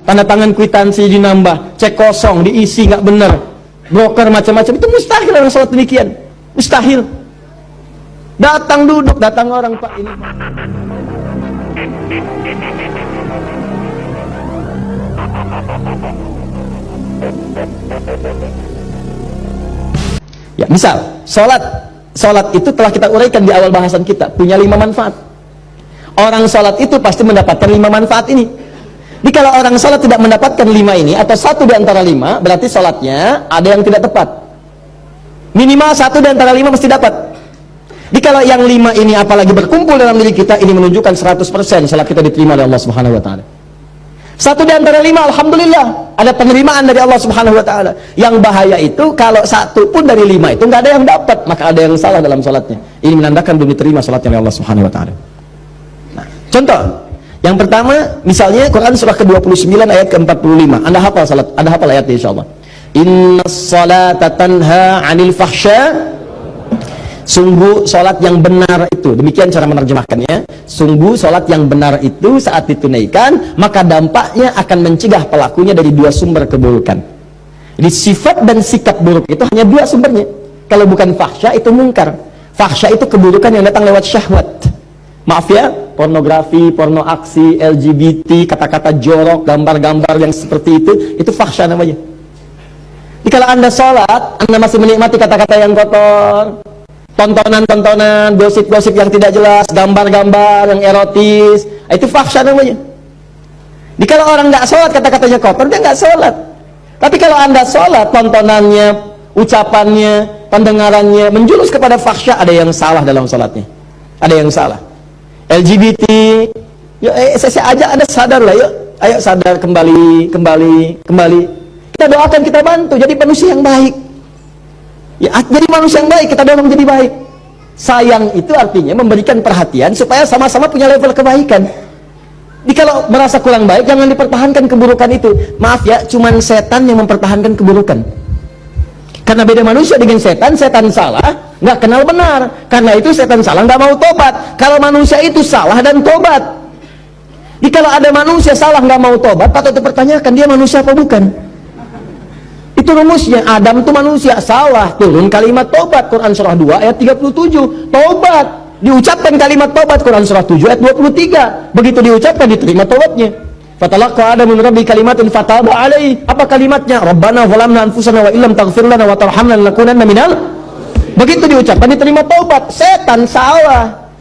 tanda tangan kwitansi dinambah, cek kosong diisi nggak benar, broker macam-macam. Itu mustahil orang sholat demikian, mustahil. Datang duduk, datang orang, Pak ini ya. Misal sholat itu telah kita uraikan di awal bahasan kita, punya 5 manfaat. Orang sholat itu pasti mendapatkan 5 manfaat ini. Jadi kalau orang sholat tidak mendapatkan 5 ini, atau 1 di antara 5, berarti sholatnya ada yang tidak tepat. Minimal 1 di antara 5 mesti dapat. Jadi kalau yang 5 ini apalagi berkumpul dalam diri kita, ini menunjukkan 100% sholat kita diterima oleh Allah Subhanahu wa Ta'ala. 1 di antara 5, alhamdulillah, ada penerimaan dari Allah Subhanahu wa Ta'ala. Yang bahaya itu kalau 1 pun dari 5 itu nggak ada yang dapat, maka ada yang salah dalam sholatnya. Ini menandakan belum diterima sholatnya oleh Allah Subhanahu wa Ta'ala. Nah, contoh yang pertama, misalnya Quran surah ke-29 ayat ke-45. Anda hafal salat, Anda hafal ayatnya insyaallah. Innas salata tanha 'anil fahsya. Sungguh salat yang benar itu, demikian cara menerjemahkannya. Sungguh salat yang benar itu saat ditunaikan, maka dampaknya akan mencegah pelakunya dari 2 sumber keburukan. Jadi sifat dan sikap buruk itu hanya 2 sumbernya. Kalau bukan fahsya itu mungkar. Fahsya itu keburukan yang datang lewat syahwat. Maaf ya, pornografi, porno aksi, LGBT, kata-kata jorok, gambar-gambar yang seperti itu fahsya namanya. Jadi kalau Anda sholat, Anda masih menikmati kata-kata yang kotor, tontonan-tontonan, gosip-gosip yang tidak jelas, gambar-gambar yang erotis, itu fahsya namanya. Jadi kalau orang nggak sholat, kata-katanya kotor, dia nggak sholat. Tapi kalau Anda sholat, tontonannya, ucapannya, pendengarannya menjurus kepada fahsya, ada yang salah dalam sholatnya. Ada yang salah. LGBT, yuk saya ajak Anda sadar lah, yuk, ayo sadar, kembali. Kita doakan, kita bantu jadi manusia yang baik. Ya, jadi manusia yang baik, kita dorong jadi baik. Sayang itu artinya memberikan perhatian supaya sama-sama punya level kebaikan. Jadi kalau merasa kurang baik, jangan dipertahankan keburukan itu. Maaf ya, cuman setan yang mempertahankan keburukan. Karena beda manusia dengan setan salah, nggak kenal benar. Karena itu setan salah, nggak mau tobat. Kalau manusia itu salah dan tobat. Jadi kalau ada manusia salah nggak mau tobat, patut dipertanyakan dia manusia apa bukan. Itu rumusnya. Adam itu manusia, salah, turun kalimat tobat. Quran surah 2 ayat 37. Tobat, diucapkan kalimat tobat. Quran surah 7 ayat 23. Begitu diucapkan, diterima tobatnya. Fatalaqa Adamu min rabbi kalimatin fataba alaihi. Apa kalimatnya? Rabbana zalamna anfusana wa illam taghfir lana wa tarhamna lanakunanna minal. Begitu diucapkan, diterima taubat. Setan salah,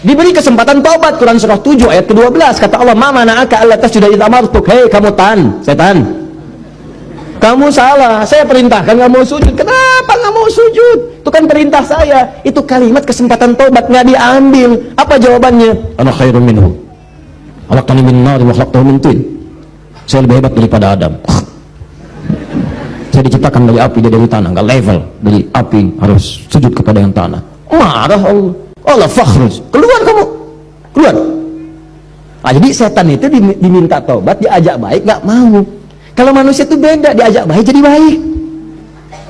diberi kesempatan taubat. Quran surah 7 ayat ke-12 kata Allah, ma mana'aka alla tasjuda idza amartuk. Hei kamu setan, kamu salah, saya perintahkan nggak mau sujud. Kenapa nggak mau sujud? Itu kan perintah saya. Itu kalimat kesempatan taubat nggak diambil. Apa jawabannya? Ana khairum minhu khalaqtani min nar wa khalaqtahu min tin. Saya lebih hebat daripada Adam. Saya diciptakan dari api, dia dari tanah, nggak level. Dari api harus sujud kepada yang tanah. Marah Allah. Allah fakhruj, keluar kamu, keluar. Nah, jadi setan itu diminta taubat, diajak baik, nggak mau. Kalau manusia itu beda, diajak baik jadi baik.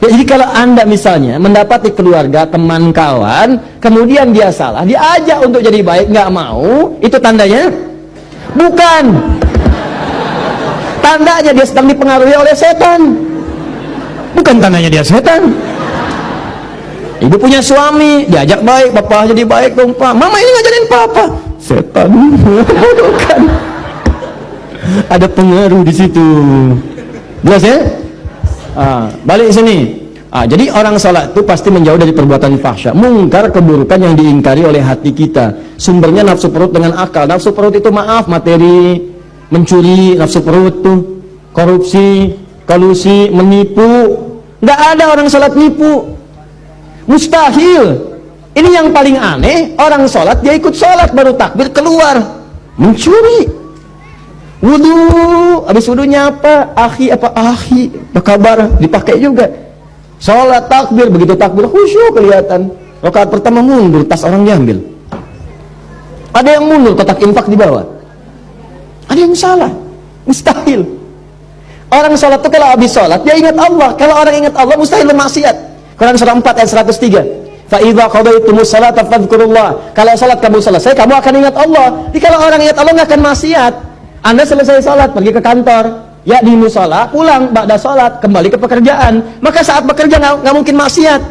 Ya, jadi kalau Anda misalnya mendapati keluarga, teman, kawan, kemudian dia salah, diajak untuk jadi baik, nggak mau, itu tandanya bukan. Tandanya dia sedang dipengaruhi oleh setan. Bukan tandanya dia setan. Ibu punya suami, diajak baik, bapak jadi baik dong pak. Mama ini ngajarin papa, setan. Bukan. Ada pengaruh di situ. Jelas ya? Balik sini. Jadi orang salat itu pasti menjauh dari perbuatan fahsya, mungkar, keburukan yang diingkari oleh hati kita. Sumbernya nafsu perut dengan akal. Nafsu perut itu maaf, materi, mencuri, nafsu perut tuh, korupsi, kolusi, menipu. Nggak ada orang salat nipu, mustahil. Ini yang paling aneh, orang salat dia ikut salat baru takbir keluar mencuri. Wudu, habis wudunya apa? Akhi, apa kabar? Dipakai juga. Salat takbir, begitu takbir khusyuk kelihatan. Rakaat pertama mundur, tas orang diambil. Ada yang mundur, kotak infak di bawah. Ada yang salah, mustahil. Orang salat itu kalau habis salat dia ingat Allah. Kalau orang ingat Allah mustahil bermaksiat. Quran surah 4 ayat 103. Fa idza qadaitumus salata fadhkurullah. Kalau salat kamu selesai, kamu akan ingat Allah. Jadi kalau orang ingat Allah nggak akan maksiat. Anda selesai sholat, pergi ke kantor, ya di musola, pulang, ba'da sholat, kembali ke pekerjaan. Maka saat bekerja nggak mungkin maksiat,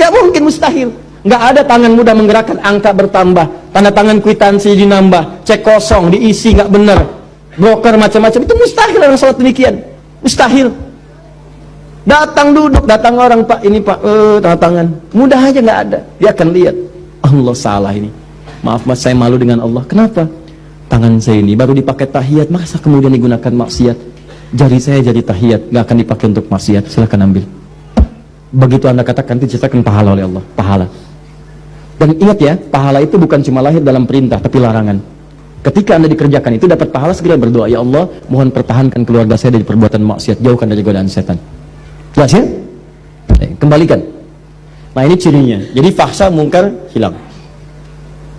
nggak mungkin, mustahil. Nggak ada tangan mudah menggerakkan, angka bertambah, tanda tangan kwitansi dinambah, cek kosong, diisi nggak benar, broker macam-macam, itu mustahil orang sholat demikian, mustahil. Datang duduk, datang orang, Pak, ini Pak, tanda tangan, mudah aja nggak ada. Dia akan lihat, Allah salah ini, maaf mas, saya malu dengan Allah. Kenapa? Tangan saya ini baru dipakai tahiyat, masa kemudian digunakan maksiat? Jari saya jadi tahiyat, nggak akan dipakai untuk maksiat, silahkan ambil. Begitu Anda katakan, diceritakan pahala oleh Allah, pahala. Dan ingat ya, pahala itu bukan cuma lahir dalam perintah, tapi larangan. Ketika Anda dikerjakan itu dapat pahala, segera berdoa, ya Allah, mohon pertahankan keluarga saya dari perbuatan maksiat, jauhkan dari godaan setan. Jelas ya? Kembalikan. Nah ini cirinya. Jadi fahsya mungkar hilang.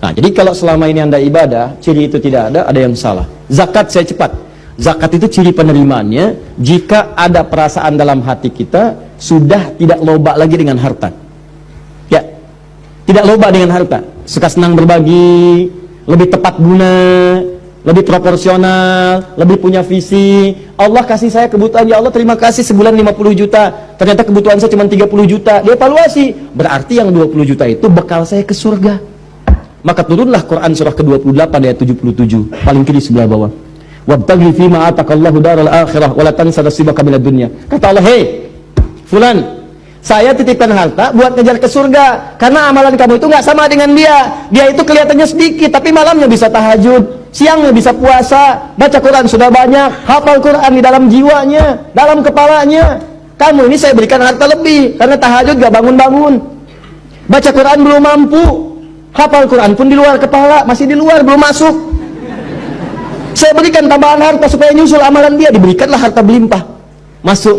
Nah jadi kalau selama ini Anda ibadah, ciri itu tidak ada yang salah. Zakat, saya cepat. Zakat itu ciri penerimaannya jika ada perasaan dalam hati kita sudah tidak loba lagi dengan harta. Ya, tidak loba dengan harta, suka senang berbagi, lebih tepat guna, lebih proporsional, lebih punya visi. Allah kasih saya kebutuhan, ya Allah terima kasih, sebulan 50 juta, ternyata kebutuhan saya cuma 30 juta. Dievaluasi, berarti yang 20 juta itu bekal saya ke surga. Maka turunlah Quran surah ke-28 ayat 77, paling kiri sebelah bawah. Wabtaghi fima atakallahu daral akhirah wa la tansa nasibaka minad dunya. Kata Allah, hei fulan, saya titipkan harta buat ngejar ke surga, karena amalan kamu itu nggak sama dengan dia. Dia itu kelihatannya sedikit, tapi malamnya bisa tahajud, siangnya bisa puasa, baca Quran sudah banyak, hafal Quran di dalam jiwanya, dalam kepalanya. Kamu ini saya berikan harta lebih, karena tahajud gak bangun-bangun, baca Quran belum mampu, hafal Quran pun di luar kepala, masih di luar, belum masuk. Saya berikan tambahan harta supaya nyusul amalan dia, diberikanlah harta berlimpah. Masuk,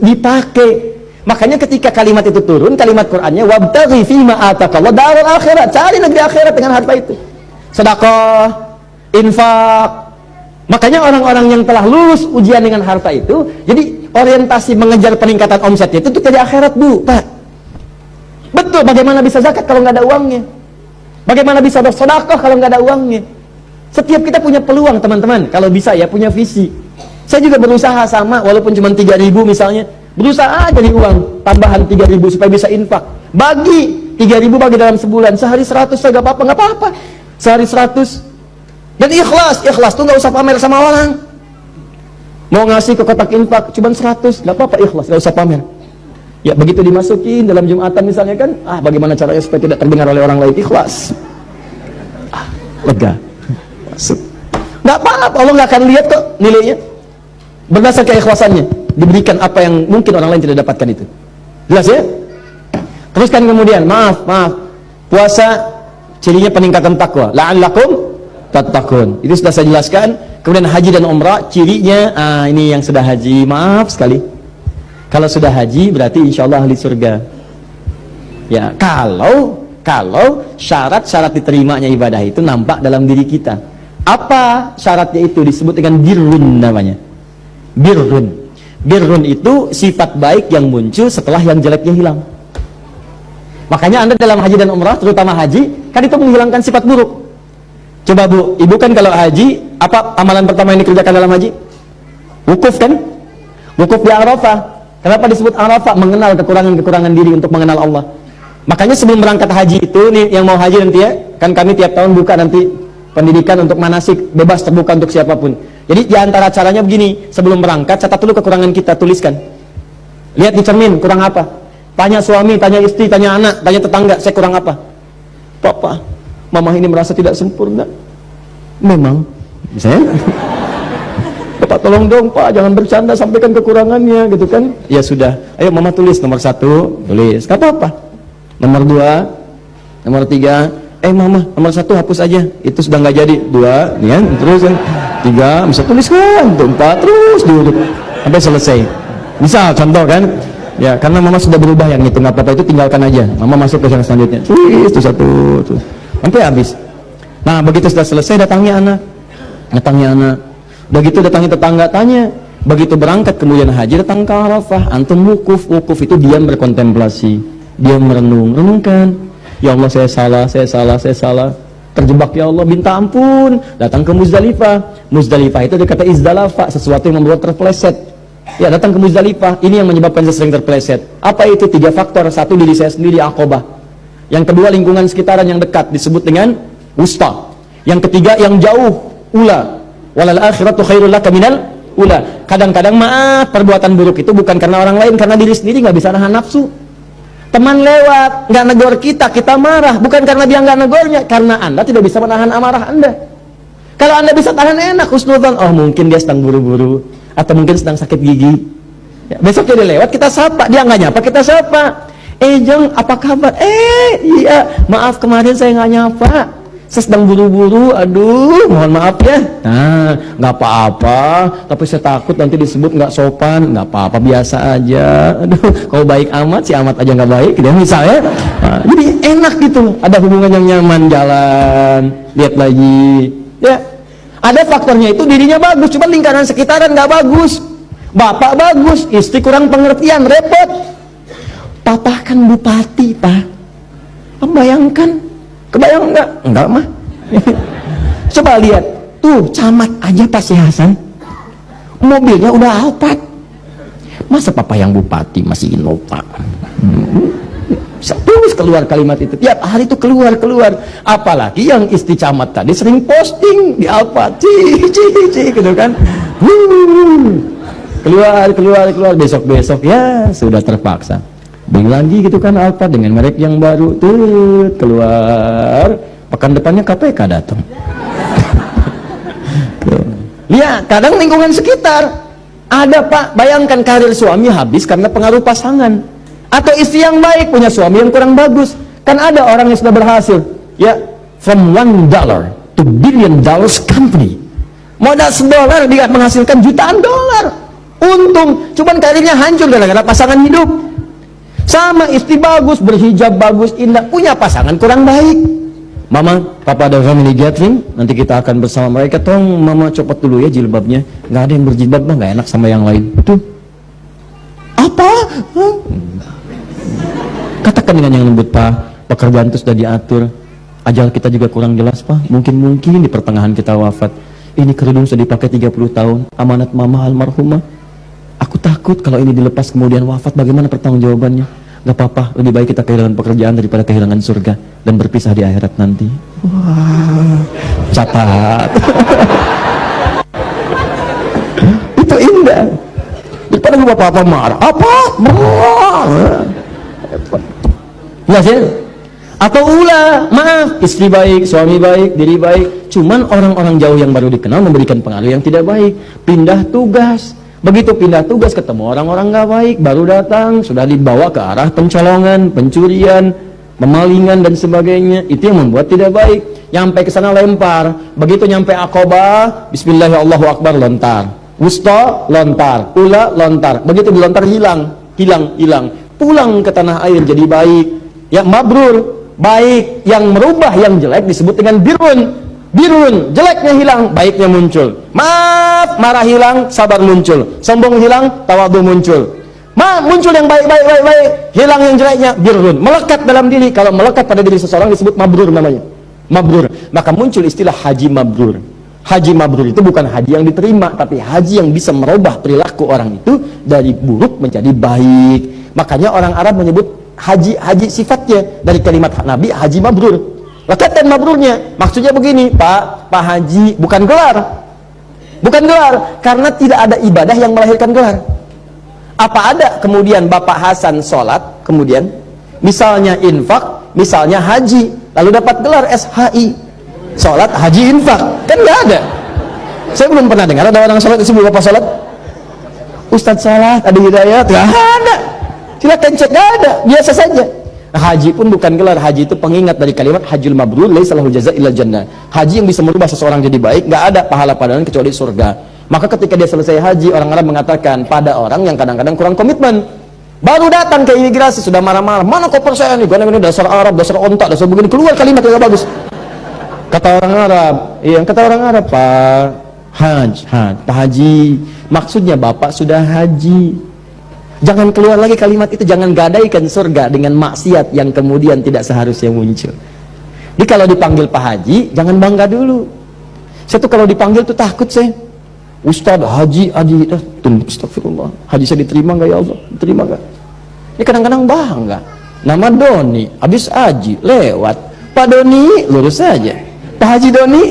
dipakai. Makanya ketika kalimat itu turun, kalimat Qur'annya wabtaghi fima atakallahu daral akhirat, cari negeri akhirat dengan harta itu. Sedekah, infak. Makanya orang-orang yang telah lulus ujian dengan harta itu, jadi orientasi mengejar peningkatan omsetnya itu untuk jadi akhirat, Bu, Pak. Betul, bagaimana bisa zakat kalau nggak ada uangnya? Bagaimana bisa bersedekah kalau nggak ada uangnya? Setiap kita punya peluang, teman-teman, kalau bisa ya, punya visi. Saya juga berusaha sama, walaupun cuma 3.000 misalnya, berusaha jadi uang tambahan 3.000 supaya bisa infak. Bagi 3.000, bagi dalam sebulan, sehari 100 saya nggak apa-apa, sehari 100. Dan ikhlas tuh nggak usah pamer sama orang. Mau ngasih ke kotak infak cuma 100, nggak apa-apa, ikhlas, nggak usah pamer. Ya begitu dimasukin dalam Jumatan misalnya kan, bagaimana caranya supaya tidak terdengar oleh orang lain, ikhlas. Lega. Masuk. Nggak apa-apa, Allah nggak akan lihat kok nilainya. Berdasarkan keikhlasannya diberikan apa yang mungkin orang lain tidak dapatkan itu. Jelas ya? Teruskan kemudian, maaf, puasa cirinya peningkatan takwa, la'allakum tattaqun. Itu sudah saya jelaskan. Kemudian haji dan umrah cirinya, ini yang sudah haji, maaf sekali. Kalau sudah haji berarti insya Allah ahli surga. Ya, kalau syarat-syarat diterimanya ibadah itu nampak dalam diri kita. Apa syaratnya itu? Disebut dengan birrun namanya. Birrun itu sifat baik yang muncul setelah yang jeleknya hilang. Makanya Anda dalam haji dan umrah, terutama haji, kan itu menghilangkan sifat buruk. Coba Bu, Ibu kan kalau haji, apa amalan pertama yang dikerjakan dalam haji? Wukuf kan? Wukuf di Arafah. Kenapa disebut Arafah? Mengenal kekurangan-kekurangan diri untuk mengenal Allah. Makanya sebelum berangkat haji itu, nih yang mau haji nanti ya, kan kami tiap tahun buka nanti pendidikan untuk manasik, bebas terbuka untuk siapapun. Jadi di antara caranya begini, sebelum berangkat catat dulu kekurangan kita, tuliskan. Lihat di cermin, kurang apa? Tanya suami, tanya istri, tanya anak, tanya tetangga, saya kurang apa? Papa, mama ini merasa tidak sempurna. Memang, misalnya, Bapak tolong dong Pak, jangan bercanda, sampaikan kekurangannya, gitu kan? Ya sudah, ayo mama tulis nomor 1, tulis, gak apa-apa. Nomor 2, nomor 3, mama nomor 1 hapus aja, itu sudah nggak jadi. 2, nih kan, terus kan, 3, bisa tuliskan, 4, terus duduk sampai selesai. Misal contoh kan, ya karena mama sudah berubah yang itu, nggak apa-apa, itu tinggalkan aja. Mama masuk ke yang selanjutnya, tulis itu 1, terus sampai habis. Nah begitu sudah selesai, datangi anak. Begitu datangi tetangga, tanya. Begitu berangkat kemudian haji, datang ke Arafah, antum wukuf itu diam berkontemplasi, diam renungkan. Ya Allah, saya salah. terjebak ya Allah, minta ampun, datang ke Muzdalifah. Muzdalifah itu dia kata izdalafa, sesuatu yang membuat terpeleset. Ya, datang ke Muzdalifah, ini yang menyebabkan saya sering terpeleset. Apa itu? 3 faktor. Satu, diri saya sendiri, Aqabah. Yang kedua, lingkungan sekitaran yang dekat, disebut dengan wusta. Yang ketiga, yang jauh, ula. Walal akhiratu khairul laka minal ula. Kadang-kadang maaf, perbuatan buruk itu bukan karena orang lain, karena diri sendiri nggak bisa nahan nafsu. Teman lewat, nggak negor kita, kita marah. Bukan karena dia nggak negornya, karena Anda tidak bisa menahan amarah Anda. Kalau Anda bisa tahan, enak, husnudzon. Oh, mungkin dia sedang buru-buru, atau mungkin sedang sakit gigi. Ya, besok dia lewat, kita sapa. Dia nggak nyapa, kita sapa. Jeng, apa kabar? Iya, maaf kemarin saya nggak nyapa. Saya sedang buru-buru, aduh, mohon maaf ya. Nah, nggak apa-apa, tapi saya takut nanti disebut nggak sopan. Nggak apa-apa, biasa aja. Aduh, kalau baik amat, si amat aja nggak baik, gitu misalnya. Nah, jadi enak gitu, ada hubungan yang nyaman, jalan, lihat lagi. Ya, ada faktornya itu dirinya bagus, cuma lingkaran sekitaran nggak bagus. Bapak bagus, istri kurang pengertian, repot. Papa kan bupati, Pak. Bayangkan, kebayang enggak? Enggak mah. Coba lihat, tuh camat aja Pak Si Hasan, mobilnya udah Alphard. Masa papa yang bupati masih Innova? Terus keluar kalimat itu, tiap hari itu keluar. Apalagi yang istri camat tadi sering posting di Alphard, gitu kan. Keluar, besok ya sudah terpaksa. Beli lagi gitu kan Alphard dengan merek yang baru, tuh keluar. Pekan depannya KPK datang. Lihat, kadang lingkungan sekitar ada Pak, bayangkan karir suami habis karena pengaruh pasangan, atau istri yang baik punya suami yang kurang bagus. Kan ada orang yang sudah berhasil, ya, from $1 to $1 billion company, modal $1 dia menghasilkan jutaan dolar untung, cuman karirnya hancur gara-gara pasangan hidup. Sama istri bagus, berhijab bagus, indah, punya pasangan kurang baik. Mama, papa ada family gathering, nanti kita akan bersama mereka. Tolong mama copot dulu ya jilbabnya, nggak ada yang berjilbab bang, nggak enak sama yang lain. Tuh apa? Katakan dengan yang lembut, Pak, pekerjaan itu sudah diatur, ajal kita juga kurang jelas, Pak. Mungkin di pertengahan kita wafat. Ini kerudung sudah dipakai 30 tahun, amanat mama almarhumah. Aku takut kalau ini dilepas kemudian wafat, bagaimana pertanggungjawabannya? Gak apa-apa, lebih baik kita kehilangan pekerjaan daripada kehilangan surga dan berpisah di akhirat nanti. Wah, catat. Itu indah. Daripada bapak-bapak marah. Apa? Marah. Jelas ya? Atau ulah, maaf, istri baik, suami baik, diri baik, cuman orang-orang jauh yang baru dikenal memberikan pengaruh yang tidak baik. Pindah tugas. Begitu pindah tugas ketemu orang-orang nggak baik, baru datang sudah dibawa ke arah pencolongan, pencurian, pemalingan dan sebagainya. Itu yang membuat tidak baik. Nyampe ke sana lempar, begitu nyampe Aqabah, Bismillahirrahmanirrahim, lontar. Wusta, lontar. Ula, lontar. Begitu dilontar hilang. Pulang ke tanah air jadi baik. Ya, mabrur, baik. Yang merubah yang jelek disebut dengan birun. Birun, jeleknya hilang, baiknya muncul. Maaf, marah hilang, sabar muncul. Sombong hilang, tawadhu muncul. Muncul yang baik, hilang yang jeleknya, birun. Melekat dalam diri. Kalau melekat pada diri seseorang disebut mabrur namanya. Mabrur. Maka muncul istilah haji mabrur. Haji mabrur itu bukan haji yang diterima, tapi haji yang bisa merubah perilaku orang itu dari buruk menjadi baik. Makanya orang Arab menyebut haji sifatnya dari kalimat Nabi, haji mabrur. Lekatan mabrurnya, maksudnya begini, Pak Haji, bukan gelar, karena tidak ada ibadah yang melahirkan gelar. Apa ada kemudian Bapak Hasan sholat, kemudian misalnya infak, misalnya haji, lalu dapat gelar SHI, sholat, haji, infak, kan nggak ada. Saya belum pernah dengar ada orang sholat disebut Bapak sholat, Ustadz sholat, ada hidayat, nggak ada. Silakan cek, nggak ada, biasa saja. Haji pun bukan gelar, haji itu pengingat dari kalimat hajjul mabrur laisa lahu jazaa illa jannah. Haji yang bisa merubah seseorang jadi baik, nggak ada pahala padanya kecuali surga. Maka ketika dia selesai haji, orang Arab mengatakan pada orang yang kadang-kadang kurang komitmen, baru datang ke imigrasi sudah marah-marah, mana koper saya nih, ini dasar Arab, dasar ontak, dasar begini, keluar kalimat yang gak bagus. Kata orang Arab, Pak Haji, maksudnya Bapak sudah haji. Jangan keluar lagi kalimat itu, jangan gadaikan surga dengan maksiat yang kemudian tidak seharusnya muncul. Jadi kalau dipanggil Pak Haji, jangan bangga dulu. Saya tuh kalau dipanggil tuh takut saya. Ustadz, Haji, astagfirullah. Haji saya diterima nggak ya Allah? Diterima nggak? Ini kadang-kadang bangga. Nama Doni, habis Haji, lewat. Pak Doni, lurus saja. Pak Haji Doni,